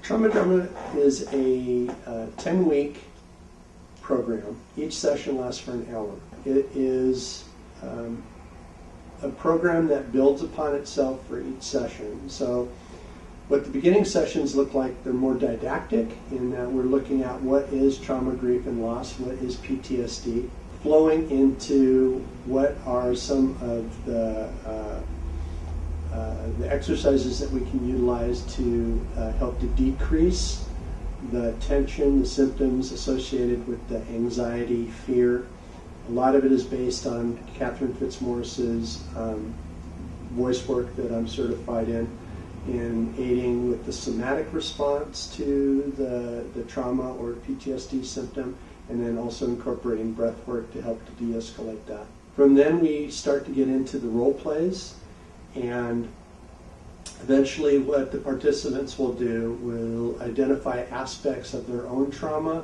TraumaDrama is a 10-week program. Each session lasts for an hour. It is a program that builds upon itself for each session. So what the beginning sessions look like, they're more didactic in that we're looking at what is trauma, grief, and loss, what is PTSD, flowing into what are some of the exercises that we can utilize to help to decrease the tension, the symptoms associated with the anxiety, fear. A lot of it is based on Catherine Fitzmaurice's voice work that I'm certified in aiding with the somatic response to the trauma or PTSD symptom, and then also incorporating breath work to help to de-escalate that. From then we start to get into the role plays, and eventually what the participants will do will identify aspects of their own trauma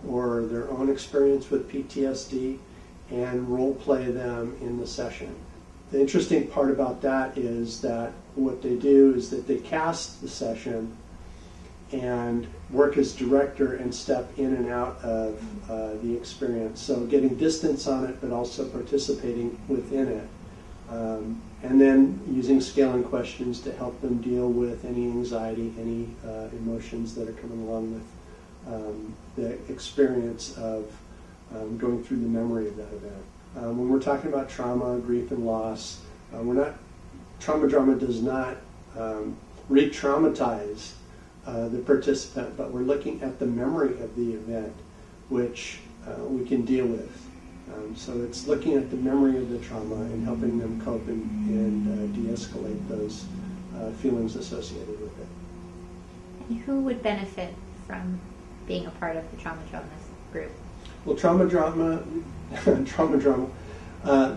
or their own experience with PTSD and role play them in the session. The interesting part about that is that what they do is that they cast the session and work as director and step in and out of the experience. So getting distance on it, but also participating within it. And then using scaling questions to help them deal with any anxiety, any emotions that are coming along with the experience of going through the memory of that event. When we're talking about trauma, grief, and loss, TraumaDrama does not re-traumatize the participant, but we're looking at the memory of the event, which we can deal with. So it's looking at the memory of the trauma and helping them cope and de-escalate those feelings associated with it. And who would benefit from being a part of the TraumaDrama group? Well, TraumaDrama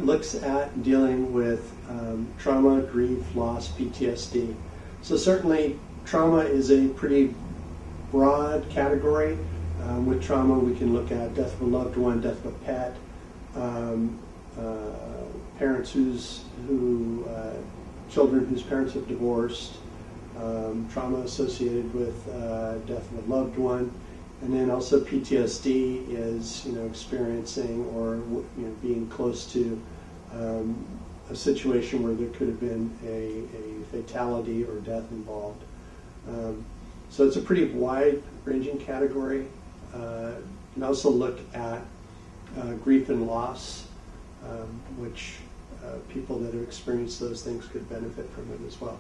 looks at dealing with trauma, grief, loss, PTSD. So certainly trauma is a pretty broad category. With trauma we can look at death of a loved one, death of a pet, parents children whose parents have divorced, trauma associated with death of a loved one, and then also PTSD is experiencing or being close to a situation where there could have been a fatality or death involved. So it's a pretty wide-ranging category. You can also look at grief and loss, which people that have experienced those things could benefit from it as well.